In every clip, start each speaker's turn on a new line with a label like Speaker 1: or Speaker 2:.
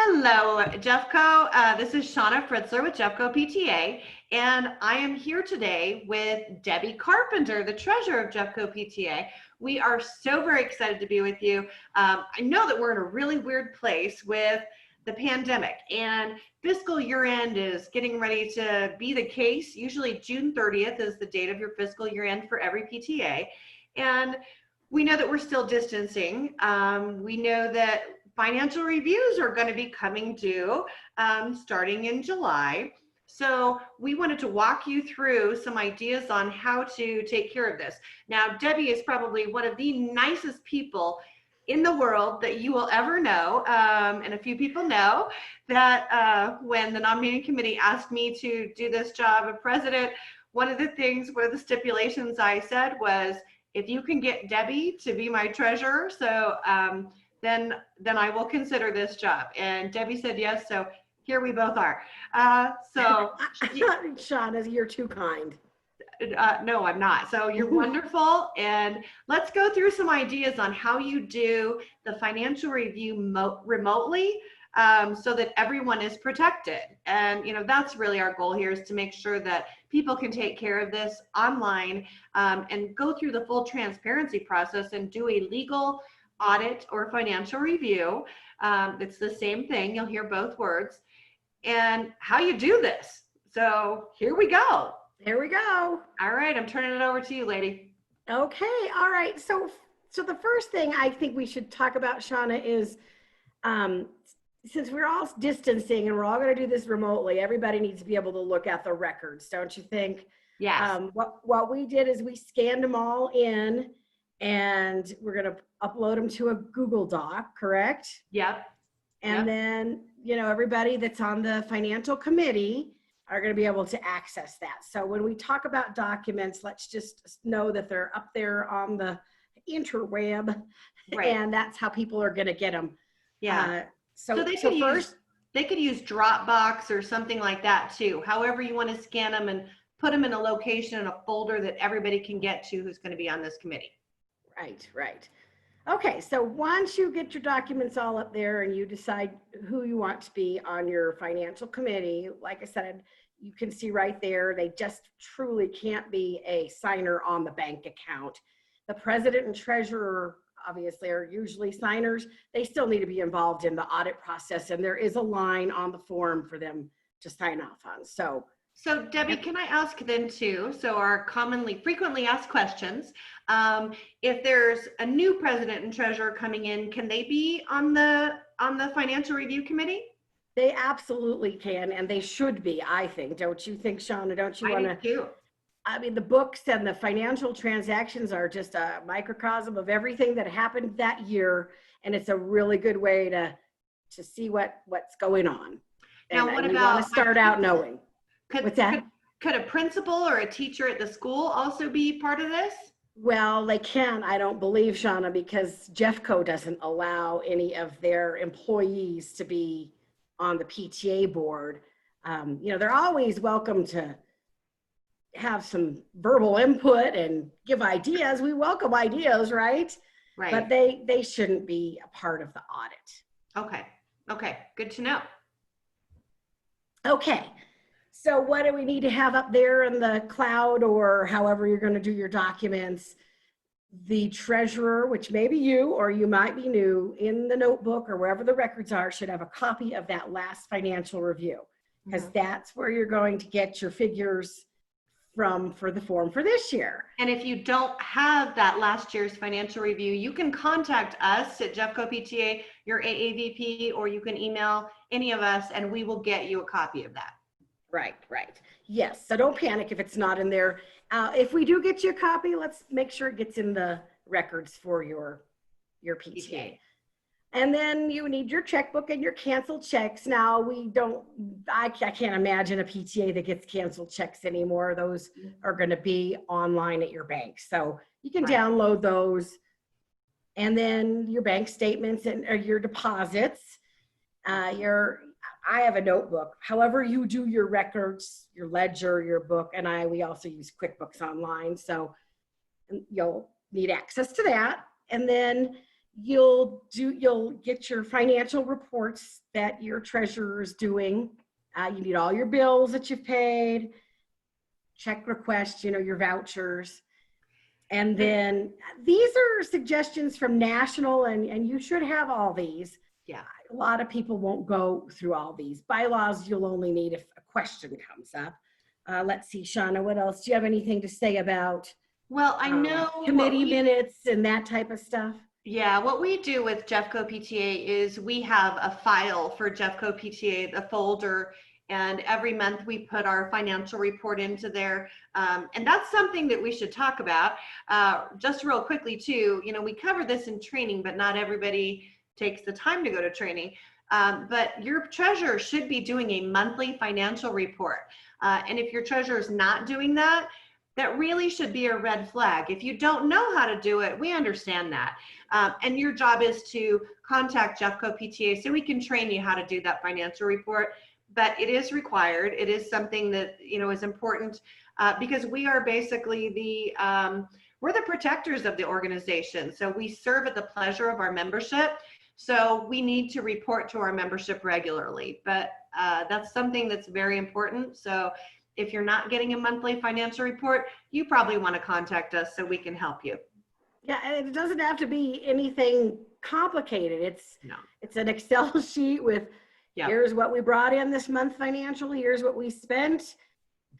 Speaker 1: Hello, Jeffco. This is Shauna Fritzler with Jeffco PTA, and I am here today with Debbie Carpenter, the treasurer of Jeffco PTA. We are so very excited to be with you. I know that we're in a really weird place with the pandemic, and fiscal year end is getting ready to be the case. Usually June 30th is the date of your fiscal year end for every PTA, and we know that we're still distancing. We know that financial reviews are going to be coming due starting in July. So we wanted to walk you through some ideas on how to take care of this. Now, Debbie is probably one of the nicest people in the world that you will ever know. And a few people know that when the nominating committee asked me to do this job of president, one of the stipulations I said was, if you can get Debbie to be my treasurer, so then I will consider this job. And Debbie said yes, so here we both are.
Speaker 2: Shauna, you're too kind.
Speaker 1: No, I'm not. So you're wonderful. And let's go through some ideas on how you do the financial review remotely so that everyone is protected. And that's really our goal here, is to make sure that people can take care of this online and go through the full transparency process and do a legal audit or financial review. It's the same thing. You'll hear both words. And how you do this. So here we go.
Speaker 2: There we go.
Speaker 1: All right, I'm turning it over to you, lady.
Speaker 2: Okay, all right. So the first thing I think we should talk about, Shauna, is since we're all distancing and we're all going to do this remotely, everybody needs to be able to look at the records, don't you think?
Speaker 1: Yes.
Speaker 2: What we did is we scanned them all in, and we're going to upload them to a Google Doc, correct?
Speaker 1: Yep.
Speaker 2: And then, everybody that's on the financial committee are going to be able to access that. So when we talk about documents, let's just know that they're up there on the interweb,
Speaker 1: right.
Speaker 2: And that's how people are going to get them.
Speaker 1: Yeah. So they could use Dropbox or something like that too. However you want to scan them and put them in a location in a folder that everybody can get to who's going to be on this committee.
Speaker 2: Right. Okay, so once you get your documents all up there and you decide who you want to be on your financial committee, like I said, you can see right there, they just truly can't be a signer on the bank account. The president and treasurer obviously are usually signers. They still need to be involved in the audit process, and there is a line on the form for them to sign off on.
Speaker 1: So Debbie, can I ask then too, so our frequently asked questions, if there's a new president and treasurer coming in, can they be on the financial review committee?
Speaker 2: They absolutely can, and they should be, I think. Don't you think, Shauna? Don't you want to? I mean, the books and the financial transactions are just a microcosm of everything that happened that year, and it's a really good way to see what's going on.
Speaker 1: Now,
Speaker 2: what about? You want to start out knowing. What's that?
Speaker 1: Could a principal or a teacher at the school also be part of this?
Speaker 2: Well, they can, I don't believe, Shauna, because Jeffco doesn't allow any of their employees to be on the PTA board. They're always welcome to have some verbal input and give ideas. We welcome ideas, right?
Speaker 1: Right.
Speaker 2: But they shouldn't be a part of the audit.
Speaker 1: Okay, good to know.
Speaker 2: Okay. So what do we need to have up there in the cloud, or however you're going to do your documents? The treasurer, which may be you or you might be new, in the notebook or wherever the records are, should have a copy of that last financial review, because that's where you're going to get your figures for the form for this year.
Speaker 1: And if you don't have that last year's financial review, you can contact us at Jeffco PTA, your AAVP, or you can email any of us and we will get you a copy of that.
Speaker 2: Right. Yes. So don't panic if it's not in there. If we do get you a copy, let's make sure it gets in the records for your PTA. And then you need your checkbook and your canceled checks. Now I can't imagine a PTA that gets canceled checks anymore. Those are going to be online at your bank. So you can download those. And then your bank statements and your deposits, I have a notebook. However you do your records, your ledger, your book, and we also use QuickBooks Online. So you'll need access to that. And then you'll get your financial reports that your treasurer is doing. You need all your bills that you've paid, check requests, your vouchers. And then these are suggestions from national, and you should have all these.
Speaker 1: Yeah.
Speaker 2: A lot of people won't go through all these. Bylaws you'll only need if a question comes up. Let's see, Shauna, what else? Do you have anything to say about
Speaker 1: Well, I know
Speaker 2: committee minutes and that type of stuff?
Speaker 1: Yeah, what we do with Jeffco PTA is we have a file for Jeffco PTA, the folder, and every month we put our financial report into there. And that's something that we should talk about. Just real quickly too, we cover this in training, but not everybody takes the time to go to training. But your treasurer should be doing a monthly financial report. And if your treasurer is not doing that, that really should be a red flag. If you don't know how to do it, we understand that. And your job is to contact Jeffco PTA so we can train you how to do that financial report. But it is required. It is something that, is important because we are basically we're the protectors of the organization. So we serve at the pleasure of our membership. So we need to report to our membership regularly. But that's something that's very important. So if you're not getting a monthly financial report, you probably want to contact us so we can help you.
Speaker 2: Yeah, and it doesn't have to be anything complicated. It's an Excel sheet with here's what we brought in this month financially, here's what we spent,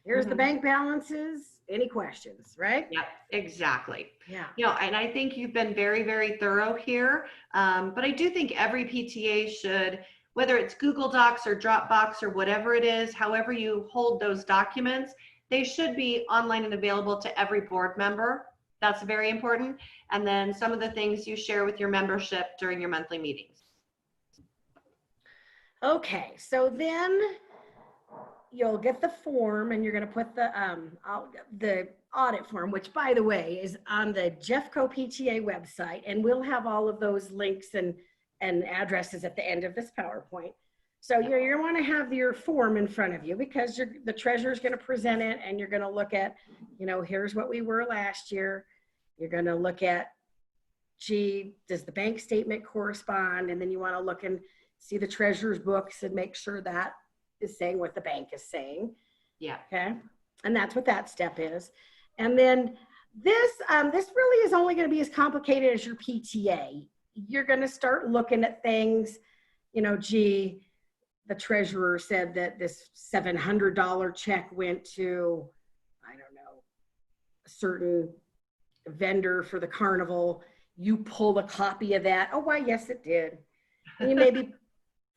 Speaker 2: here's the bank balances. Any questions, right?
Speaker 1: Yeah, exactly.
Speaker 2: Yeah.
Speaker 1: And I think you've been very, very thorough here. But I do think every PTA should, whether it's Google Docs or Dropbox or whatever it is, however you hold those documents, they should be online and available to every board member. That's very important. And then some of the things you share with your membership during your monthly meetings.
Speaker 2: Okay, so then you'll get the form and you're going to put the audit form, which by the way is on the Jeffco PTA website, and we'll have all of those links and addresses at the end of this PowerPoint. So you're going to want to have your form in front of you because the treasurer is going to present it, and you're going to look at, here's what we were last year. You're going to look at, does the bank statement correspond? And then you want to look and see the treasurer's books and make sure that is saying what the bank is saying.
Speaker 1: Yeah.
Speaker 2: Okay. And that's what that step is. And then this really is only going to be as complicated as your PTA. You're going to start looking at things, the treasurer said that this $700 check went to, I don't know, a certain vendor for the carnival. You pull a copy of that. Oh, why, yes, it did. And you maybe,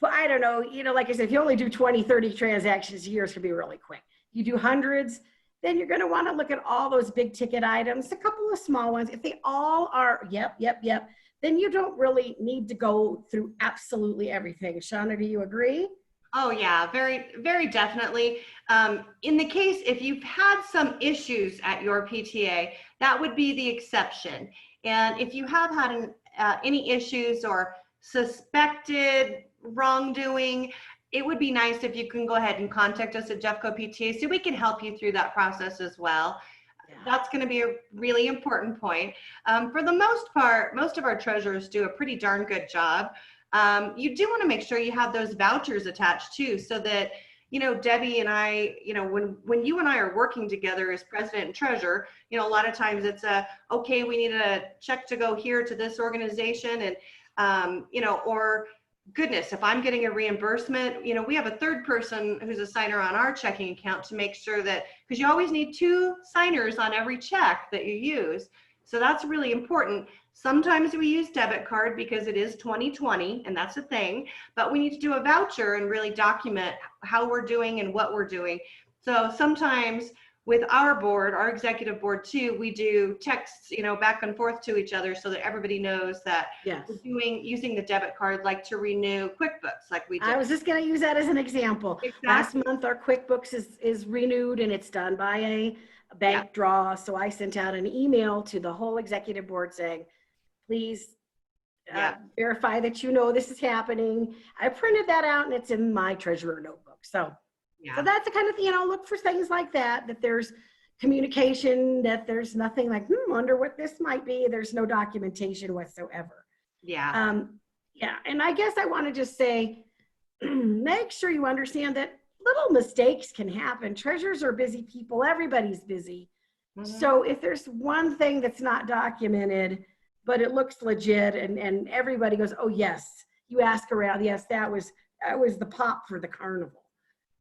Speaker 2: I don't know, like I said, if you only do 20, 30 transactions a year, it's going to be really quick. You do hundreds, then you're going to want to look at all those big ticket items, a couple of small ones. If they all are, yep, then you don't really need to go through absolutely everything. Shauna, do you agree?
Speaker 1: Oh yeah, very, very definitely. In the case, if you've had some issues at your PTA, that would be the exception. And if you have had any issues or suspected wrongdoing, it would be nice if you can go ahead and contact us at Jeffco PTA so we can help you through that process as well. That's going to be a really important point. For the most part, most of our treasurers do a pretty darn good job. You do want to make sure you have those vouchers attached too, so that, Debbie and I, when you and I are working together as president and treasurer, a lot of times it's okay, we need a check to go here to this organization, and, or goodness, if I'm getting a reimbursement, we have a third person who's a signer on our checking account to make sure that, because you always need 2 signers on every check that you use. So that's really important. Sometimes we use debit card because it is 2020 and that's a thing, but we need to do a voucher and really document how we're doing and what we're doing. So sometimes with our board, our executive board too, we do texts, back and forth to each other so that everybody knows that we're using the debit card, like to renew QuickBooks, like we did.
Speaker 2: I was just going to use that as an example.
Speaker 1: Exactly.
Speaker 2: Last month, our QuickBooks is renewed, and it's done by a bank draw. So I sent out an email to the whole executive board saying, please verify that this is happening. I printed that out, and it's in my treasurer notebook. So that's the kind of thing, look for things like that there's communication, that there's nothing like, wonder what this might be. There's no documentation whatsoever.
Speaker 1: Yeah.
Speaker 2: Yeah, and I guess I want to just say, make sure you understand that little mistakes can happen. Treasurers are busy people. Everybody's busy.
Speaker 1: Mm-hmm.
Speaker 2: So if there's one thing that's not documented, but it looks legit and everybody goes, oh, yes, you ask around. Yes, that was the pop for the carnival.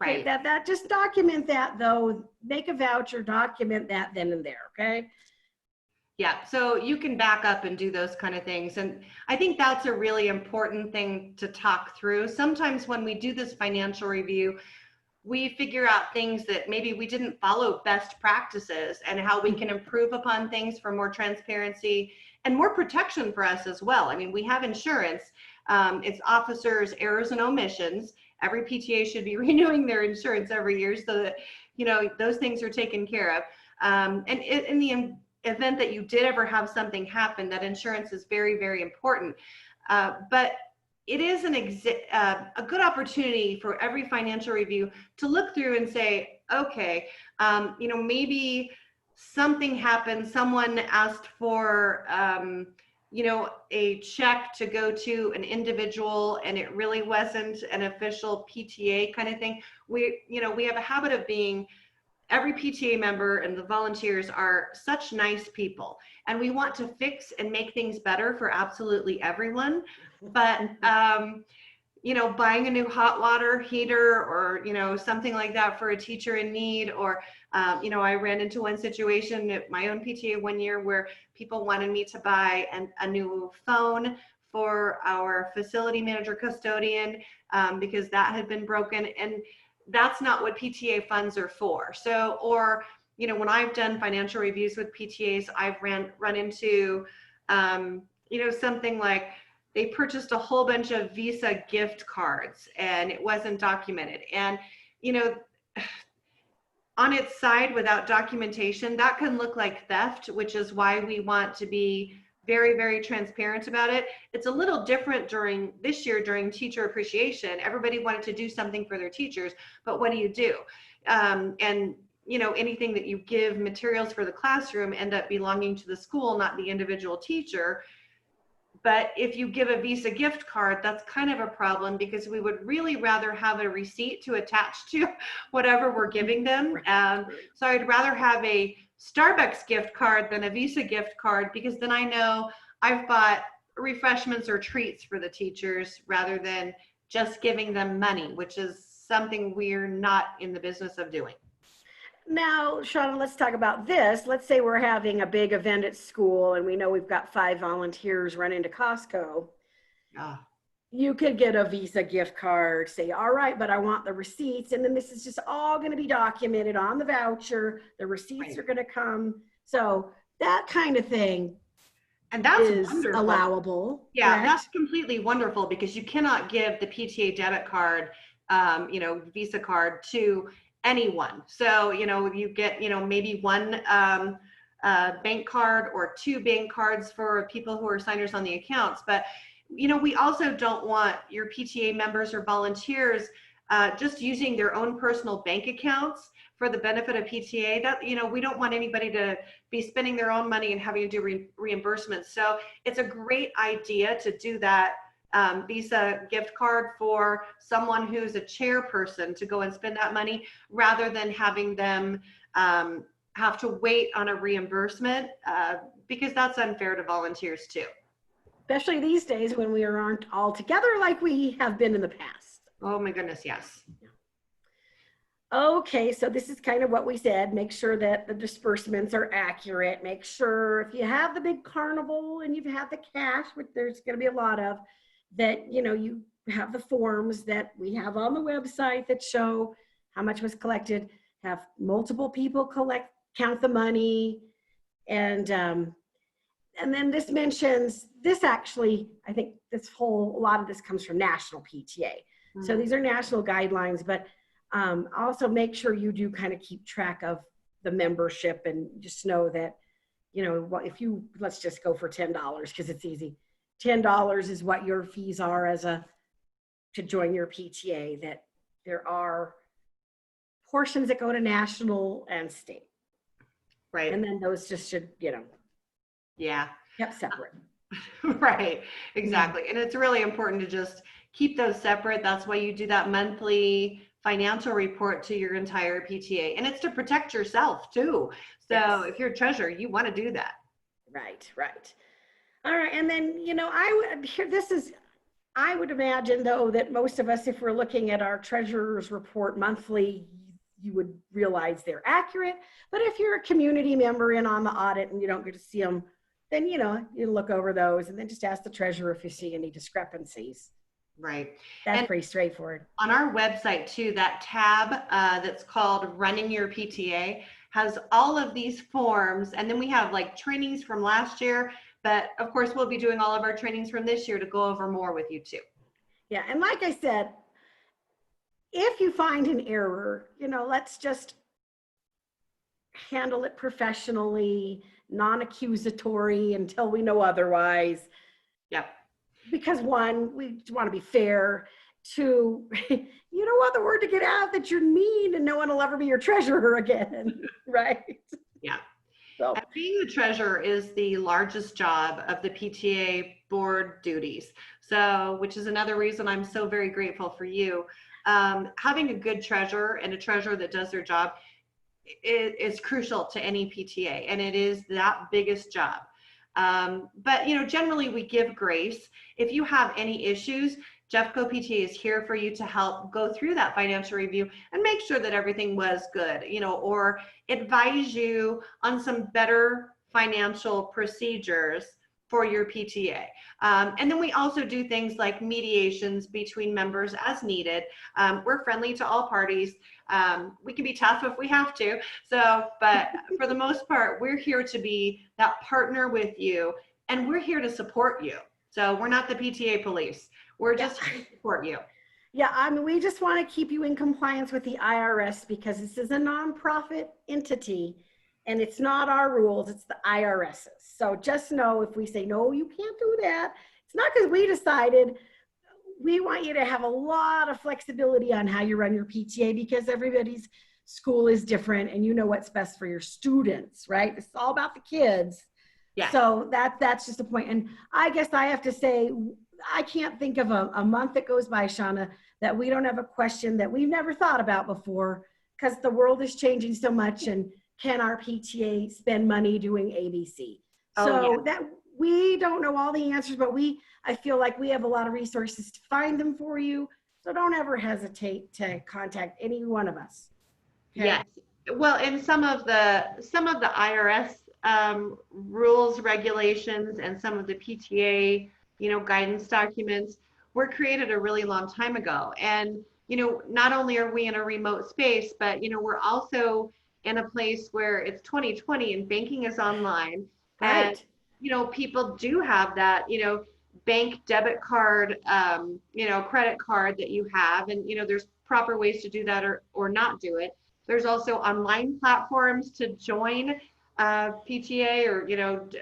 Speaker 2: Okay,
Speaker 1: Right.
Speaker 2: that just document that though. Make a voucher, document that then and there. Okay.
Speaker 1: Yeah, so you can back up and do those kind of things. And I think that's a really important thing to talk through. Sometimes when we do this financial review, we figure out things that maybe we didn't follow best practices and how we can improve upon things for more transparency and more protection for us as well. I mean, we have insurance. It's officers' errors and omissions. Every PTA should be renewing their insurance every year so that, those things are taken care of. And in the event that you did ever have something happen, that insurance is very, very important. But it is a good opportunity for every financial review to look through and say, okay, maybe something happened. Someone asked for, a check to go to an individual and it really wasn't an official PTA kind of thing. We have a habit of being, every PTA member and the volunteers are such nice people, and we want to fix and make things better for absolutely everyone. But, buying a new hot water heater or, something like that for a teacher in need, or, I ran into one situation at my own PTA one year where people wanted me to buy a new phone for our facility manager custodian because that had been broken. And that's not what PTA funds are for. So, or, when I've done financial reviews with PTAs, I've run into, something like they purchased a whole bunch of Visa gift cards and it wasn't documented. And, on its side, without documentation, that can look like theft, which is why we want to be very, very transparent about it. It's a little different this year during teacher appreciation. Everybody wanted to do something for their teachers, but what do you do? And anything that you give materials for the classroom end up belonging to the school, not the individual teacher. But if you give a Visa gift card, that's kind of a problem because we would really rather have a receipt to attach to whatever we're giving them. So I'd rather have a Starbucks gift card than a Visa gift card, because then I know I've bought refreshments or treats for the teachers rather than just giving them money, which is something we're not in the business of doing.
Speaker 2: Now, Shauna, let's talk about this. Let's say we're having a big event at school and we know we've got 5 volunteers running to Costco. You could get a Visa gift card, say, all right, but I want the receipts. And then this is just all going to be documented on the voucher. The receipts are going to come. So that kind of thing.
Speaker 1: And that's
Speaker 2: is
Speaker 1: wonderful.
Speaker 2: Allowable.
Speaker 1: Yeah,
Speaker 2: correct?
Speaker 1: That's completely wonderful, because you cannot give the PTA debit card, Visa card to anyone. So, you get, maybe one bank card or 2 bank cards for people who are signers on the accounts. But, we also don't want your PTA members or volunteers just using their own personal bank accounts for the benefit of PTA. That, we don't want anybody to be spending their own money and having to do reimbursements. So it's a great idea to do that Visa gift card for someone who's a chairperson to go and spend that money, rather than having them have to wait on a reimbursement, because that's unfair to volunteers too.
Speaker 2: Especially these days when we aren't all together like we have been in the past.
Speaker 1: Oh my goodness, yes.
Speaker 2: Okay, so this is kind of what we said. Make sure that the disbursements are accurate. Make sure if you have the big carnival and you've had the cash, which there's going to be a lot of, that you have the forms that we have on the website that show how much was collected. Have multiple people count the money, and then this mentions this. Actually, I think a lot of this comes from National PTA. So these are national guidelines, but also make sure you do kind of keep track of the membership, and just know that, if you, let's just go for $10 because it's easy. $10 is what your fees are to join your PTA, that there are portions that go to national and state.
Speaker 1: Right.
Speaker 2: And then those just should,
Speaker 1: Yeah.
Speaker 2: kept separate.
Speaker 1: Right, exactly. And it's really important to just keep those separate. That's why you do that monthly financial report to your entire PTA. And it's to protect yourself too. So
Speaker 2: Yes.
Speaker 1: if you're a treasurer, you want to do that.
Speaker 2: Right, right. All right. And then, I would here, this is, I would imagine though that most of us, if we're looking at our treasurer's report monthly, you would realize they're accurate. But if you're a community member in on the audit and you don't get to see them, then, you look over those and then just ask the treasurer if you see any discrepancies.
Speaker 1: Right.
Speaker 2: That's
Speaker 1: And
Speaker 2: pretty straightforward.
Speaker 1: on our website too, that tab that's called Running Your PTA has all of these forms. And then we have like trainings from last year. But of course, we'll be doing all of our trainings from this year to go over more with you too.
Speaker 2: Yeah. And like I said, if you find an error, let's just handle it professionally, non-accusatory until we know otherwise.
Speaker 1: Yep.
Speaker 2: Because one, we want to be fair. Two, you don't want the word to get out that you're mean and no one will ever be your treasurer again, right?
Speaker 1: Yeah.
Speaker 2: So,
Speaker 1: And being the treasurer is the largest job of the PTA board duties. So, which is another reason I'm so very grateful for you. Having a good treasurer and a treasurer that does their job is crucial to any PTA, and it is that biggest job. But generally we give grace. If you have any issues, Jeffco PTA is here for you to help go through that financial review and make sure that everything was good, or advise you on some better financial procedures for your PTA. And then we also do things like mediations between members as needed. We're friendly to all parties. We can be tough if we have to. But for the most part, we're here to be that partner with you, and we're here to support you. So we're not the PTA police. We're just here to support you.
Speaker 2: Yeah, I mean, we just want to keep you in compliance with the IRS because this is a nonprofit entity and it's not our rules, it's the IRS's. So just know if we say, no, you can't do that, it's not because we decided. We want you to have a lot of flexibility on how you run your PTA because everybody's school is different and you know what's best for your students, right? It's all about the kids.
Speaker 1: Yeah.
Speaker 2: So that's just a point. And I guess I have to say, I can't think of a month that goes by, Shauna, that we don't have a question that we've never thought about before because the world is changing so much. And can our PTA spend money doing ABC? So that we don't know all the answers, but I feel like we have a lot of resources to find them for you. So don't ever hesitate to contact any one of us.
Speaker 1: Okay? Yes. Well, and some of the IRS rules, regulations, and some of the PTA, guidance documents were created a really long time ago. And, not only are we in a remote space, but, we're also in a place where it's 2020 and banking is online.
Speaker 2: Right.
Speaker 1: And, people do have that, bank debit card, credit card that you have. And, there's proper ways to do that or not do it. There's also online platforms to join PTA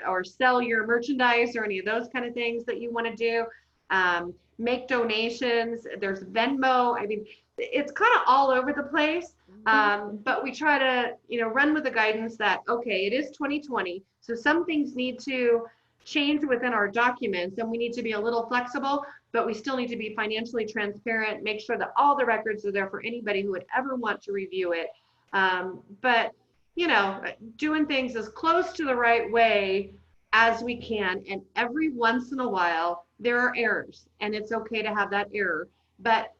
Speaker 1: or sell your merchandise or any of those kind of things that you want to do. Make donations. There's Venmo. I mean, it's kind of all over the place. But we try to, run with the guidance that, okay, it is 2020. So some things need to change within our documents and we need to be a little flexible, but we still need to be financially transparent, make sure that all the records are there for anybody who would ever want to review it. But, doing things as close to the right way as we can. And every once in a while, there are errors and it's okay to have that error, but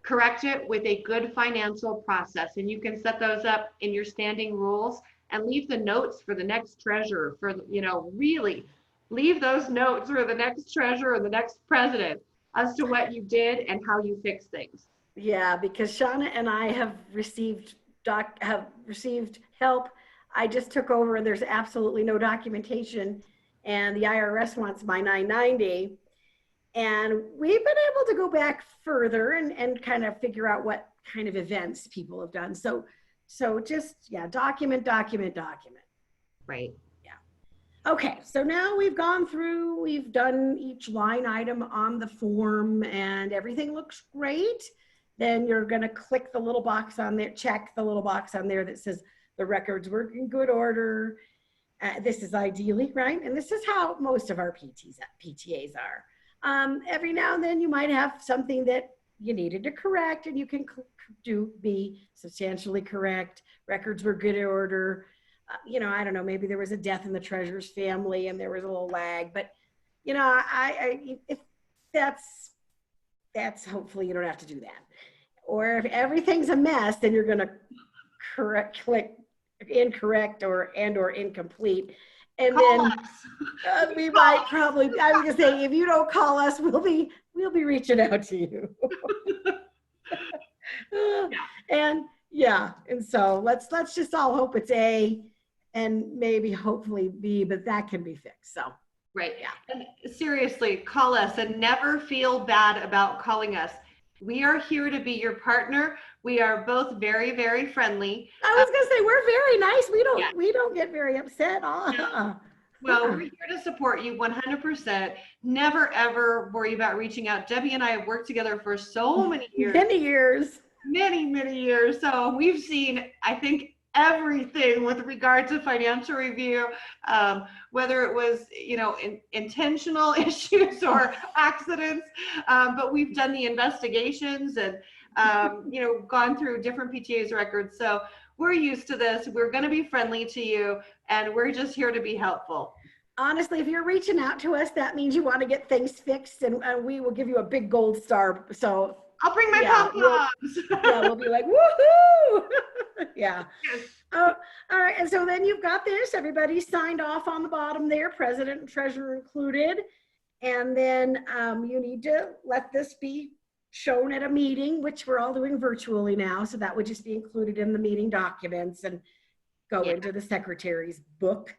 Speaker 1: correct it with a good financial process. And you can set those up in your standing rules and leave the notes for the next treasurer really leave those notes for the next treasurer or the next president as to what you did and how you fix things.
Speaker 2: Yeah, because Shauna and I have received help. I just took over and there's absolutely no documentation and the IRS wants my 990. And we've been able to go back further and kind of figure out what kind of events people have done. So just, document.
Speaker 1: Right.
Speaker 2: Yeah. Okay. So now we've gone through, we've done each line item on the form and everything looks great. Then you're going to click the little box on there, check the little box on there that says the records were in good order. This is ideally, right? And this is how most of our PTAs are. Every now and then you might have something that you needed to correct, and you can be substantially correct. Records were good order. I don't know, maybe there was a death in the treasurer's family and there was a little lag, but if that's hopefully you don't have to do that. Or if everything's a mess, then you're going to click incorrect or incomplete. And
Speaker 1: Call
Speaker 2: then
Speaker 1: us.
Speaker 2: we might probably, I was gonna say, if you don't call us, we'll be reaching out to you. And so let's just all hope it's A and maybe hopefully B, but that can be fixed. So
Speaker 1: Right. Yeah. And seriously, call us and never feel bad about calling us. We are here to be your partner. We are both very, very friendly.
Speaker 2: I was gonna say we're very nice. We don't get very upset.
Speaker 1: Well, we're here to support you 100%. Never ever worry about reaching out. Debbie and I have worked together for so many years. Many, many years. So we've seen, I think, everything with regard to financial review, whether it was, intentional issues or accidents, but we've done the investigations and, gone through different PTA's records. So we're used to this. We're going to be friendly to you, and we're just here to be helpful.
Speaker 2: Honestly, if you're reaching out to us, that means you want to get things fixed, and we will give you a big gold star. So
Speaker 1: I'll bring my pom-poms.
Speaker 2: We'll be like, woohoo! Yeah.
Speaker 1: Yes.
Speaker 2: All right. And so then you've got this. Everybody signed off on the bottom there, president and treasurer included. And then you need to let this be shown at a meeting, which we're all doing virtually now. So that would just be included in the meeting documents and go into the secretary's book.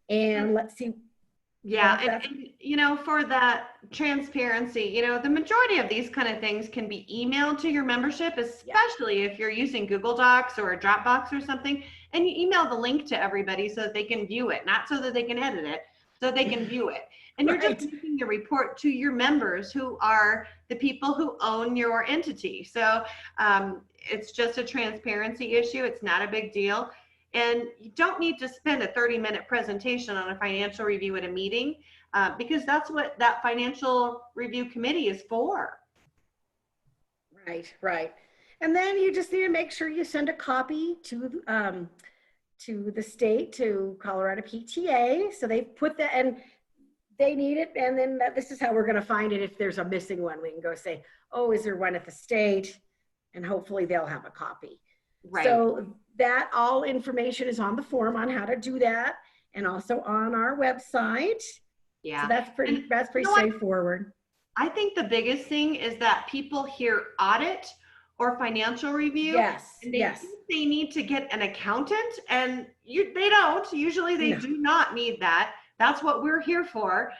Speaker 2: And let's see.
Speaker 1: Yeah, and for that transparency, the majority of these kind of things can be emailed to your membership, especially if you're using Google Docs or a Dropbox or something, and you email the link to everybody so that they can view it, not so that they can edit it, so they can view it. And you're just making the report to your members, who are the people who own your entity. So it's just a transparency issue. It's not a big deal. And you don't need to spend a 30-minute presentation on a financial review at a meeting, because that's what that financial review committee is for.
Speaker 2: Right. And then you just need to make sure you send a copy to the state, to Colorado PTA. So they put that, and they need it. And then this is how we're going to find it. If there's a missing one, we can go say, oh, is there one at the state? And hopefully they'll have a copy.
Speaker 1: Right.
Speaker 2: So that all information is on the form on how to do that, and also on our website. Yeah. So that's pretty straightforward.
Speaker 1: I think the biggest thing is that people hear audit or financial review.
Speaker 2: Yes.
Speaker 1: And they think they need to get an accountant, and they don't. Usually they do not need that. That's what we're here for.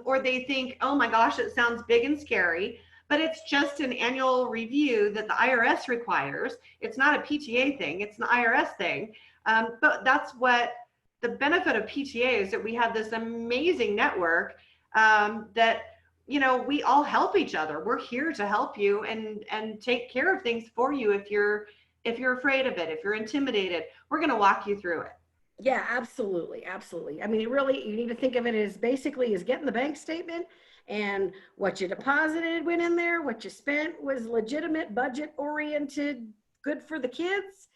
Speaker 1: Or they think, oh my gosh, it sounds big and scary. But it's just an annual review that the IRS requires. It's not a PTA thing, it's an IRS thing. But that's what the benefit of PTA is, that we have this amazing network that, we all help each other. We're here to help you and take care of things for you. If you're afraid of it, if you're intimidated, we're gonna walk you through it.
Speaker 2: Yeah, absolutely. I mean, really, you need to think of it as basically as getting the bank statement, and what you deposited went in there, what you spent was legitimate, budget oriented, good for the kids.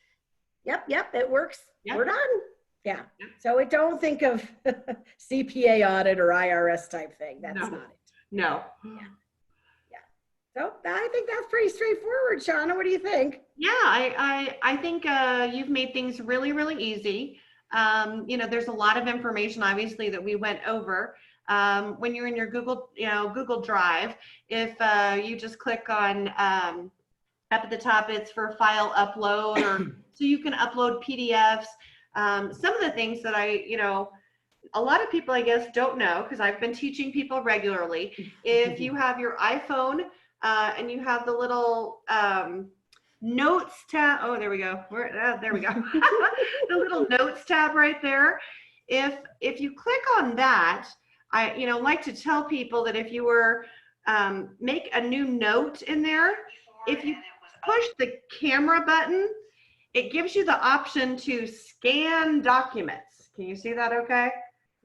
Speaker 2: Yep, it works. Yep. We're done. Yeah. Yep. So don't think of CPA audit or IRS type thing. That's not it.
Speaker 1: No.
Speaker 2: Yeah. So I think that's pretty straightforward. Shauna, what do you think?
Speaker 1: Yeah, I think you've made things really, really easy. There's a lot of information, obviously, that we went over. When you're in your Google Drive, if you just click on up at the top, it's for file upload, or so you can upload PDFs. Some of the things that a lot of people, I guess, don't know, because I've been teaching people regularly. If you have your iPhone and you have the little notes tab, oh, there we go. There we go. The little notes tab right there. If you click on that, I like to tell people that if you were make a new note in there, if you push the camera button, it gives you the option to scan documents. Can you see that okay?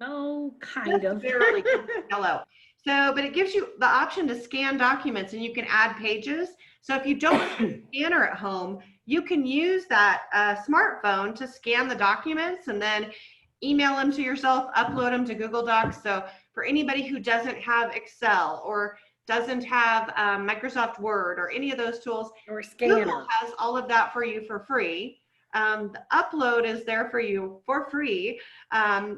Speaker 2: Oh, kind of.
Speaker 1: Barely yellow. So, but it gives you the option to scan documents and you can add pages. So if you don't have a scanner at home, you can use that smartphone to scan the documents and then email them to yourself, upload them to Google Docs. So for anybody who doesn't have Excel or doesn't have Microsoft Word or any of those tools,
Speaker 2: Or scanner.
Speaker 1: Google has all of that for you for free. The upload is there for you for free.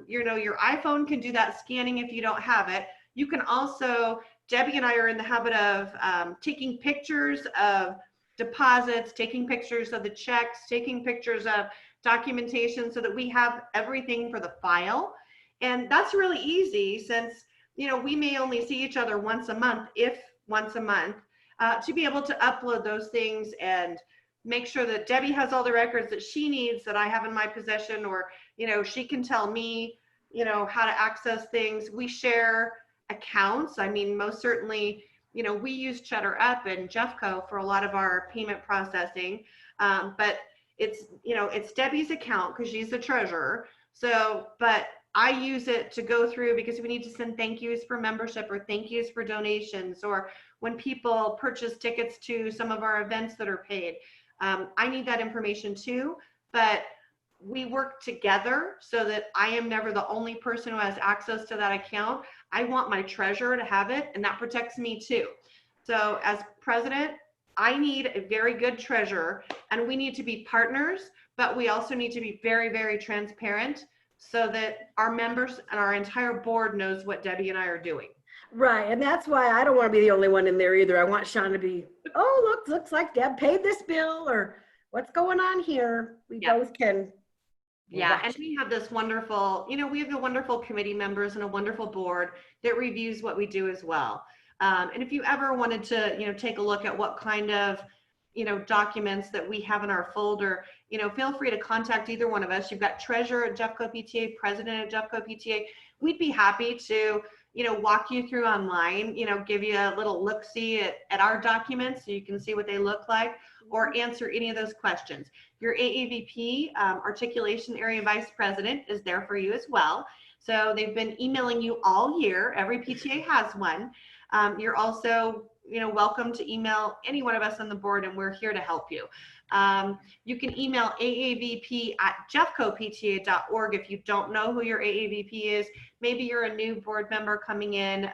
Speaker 1: You know, your iPhone can do that scanning if you don't have it. You can also, Debbie and I are in the habit of taking pictures of deposits, taking pictures of the checks, taking pictures of documentation so that we have everything for the file. And that's really easy since, you know, we may only see each other once a month, if once a month, to be able to upload those things and make sure that Debbie has all the records that she needs that I have in my possession, or, you know, she can tell me, you know, how to access things. We share accounts. I mean, most certainly, you know, we use Cheddar Up and Jeffco for a lot of our payment processing. But it's, you know, it's Debbie's account because she's the treasurer. So, but I use it to go through because we need to send thank yous for membership or thank yous for donations, or when people purchase tickets to some of our events that are paid. I need that information too, but we work together so that I am never the only person who has access to that account. I want my treasurer to have it, and that protects me too. So as president, I need a very good treasurer, and we need to be partners, but we also need to be very, very transparent so that our members and our entire board knows what Debbie and I are doing.
Speaker 2: Right, and that's why I don't want to be the only one in there either. I want Sean to be, oh, looks like Deb paid this bill, or what's going on here. We both can.
Speaker 1: Yeah, and we have this wonderful, you know, we have the wonderful committee members and a wonderful board that reviews what we do as well. And if you ever wanted to, you know, take a look at what kind of, you know, documents that we have in our folder, you know, feel free to contact either one of us. You've got treasurer at Jeffco PTA, president at Jeffco PTA. We'd be happy to, you know, walk you through online, you know, give you a little look-see at our documents so you can see what they look like, or answer any of those questions. Your AAVP, Articulation Area Vice President, is there for you as well. So they've been emailing you all year. Every PTA has one. You're also, you know, welcome to email any one of us on the board, and we're here to help you. You can email aavp@jeffcopta.org if you don't know who your AAVP is. Maybe you're a new board member coming in.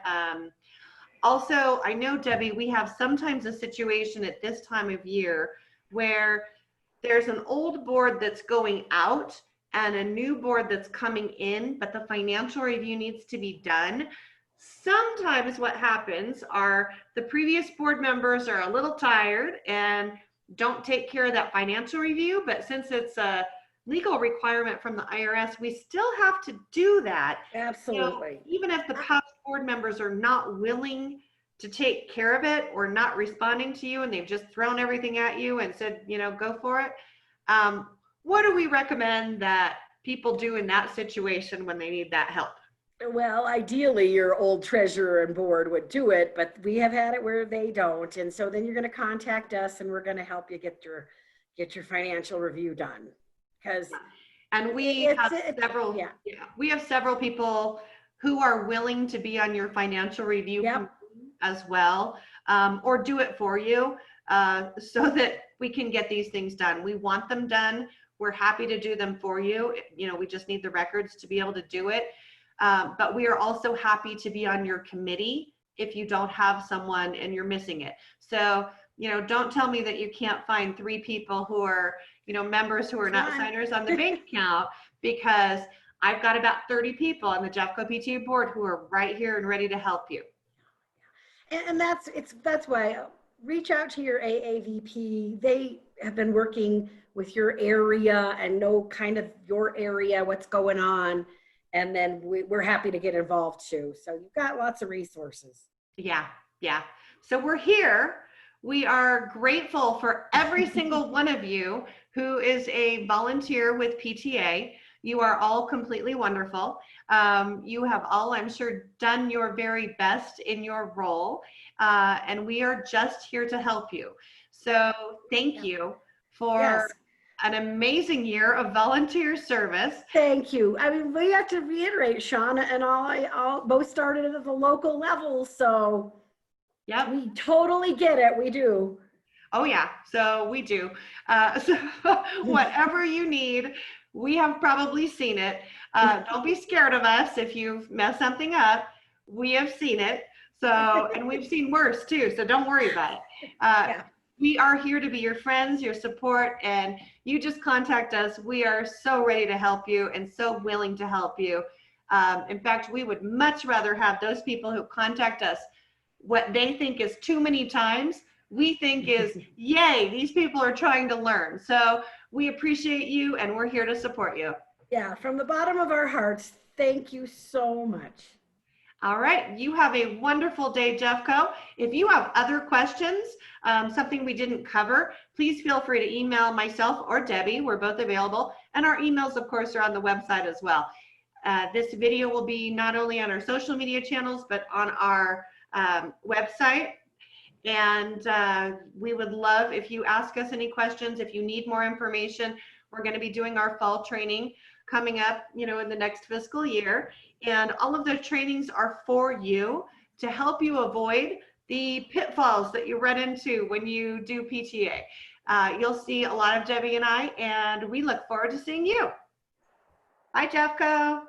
Speaker 1: Also, I know, Debbie, we have sometimes a situation at this time of year where there's an old board that's going out and a new board that's coming in, but the financial review needs to be done. Sometimes what happens are the previous board members are a little tired and don't take care of that financial review, but since it's a legal requirement from the IRS, we still have to do that.
Speaker 2: Absolutely.
Speaker 1: So even if the past board members are not willing to take care of it or not responding to you and they've just thrown everything at you and said, you know, go for it. What do we recommend that people do in that situation when they need that help?
Speaker 2: Well, ideally, your old treasurer and board would do it, but we have had it where they don't. And so then you're going to contact us and we're going to help you get your financial review done. Because
Speaker 1: and we have several, we have several people who are willing to be on your financial review as well, or do it for you, so that we can get these things done. We want them done. We're happy to do them for you. You know, we just need the records to be able to do it. But we are also happy to be on your committee if you don't have someone and you're missing it. So, you know, don't tell me that you can't find 3 people who are, you know, members who are not signers on the bank account, because I've got about 30 people on the Jeffco PTA board who are right here and ready to help you.
Speaker 2: And that's why reach out to your AAVP. They have been working with your area and know kind of your area, what's going on. And then we're happy to get involved too. So you've got lots of resources.
Speaker 1: Yeah. So we're here. We are grateful for every single one of you who is a volunteer with PTA. You are all completely wonderful. You have all, I'm sure, done your very best in your role. And we are just here to help you. So thank you for an amazing year of volunteer service.
Speaker 2: Thank you. I mean, we have to reiterate, Shauna and all both started at the local level, so
Speaker 1: Yep.
Speaker 2: we totally get it. We do.
Speaker 1: Oh yeah, so we do. So whatever you need, we have probably seen it. Don't be scared of us if you mess something up. We have seen it. So, and we've seen worse too. So don't worry about it.
Speaker 2: Yeah.
Speaker 1: We are here to be your friends, your support, and you just contact us. We are so ready to help you and so willing to help you. In fact, we would much rather have those people who contact us what they think is too many times, we think is, yay, these people are trying to learn. So we appreciate you and we're here to support you.
Speaker 2: Yeah, from the bottom of our hearts, thank you so much.
Speaker 1: All right, you have a wonderful day, Jeffco. If you have other questions, something we didn't cover, please feel free to email myself or Debbie. We're both available. And our emails, of course, are on the website as well. This video will be not only on our social media channels, but on our website. And we would love if you ask us any questions, if you need more information. We're going to be doing our fall training coming up, in the next fiscal year. And all of those trainings are for you to help you avoid the pitfalls that you run into when you do PTA. You'll see a lot of Debbie and I, and we look forward to seeing you. Bye, Jeffco.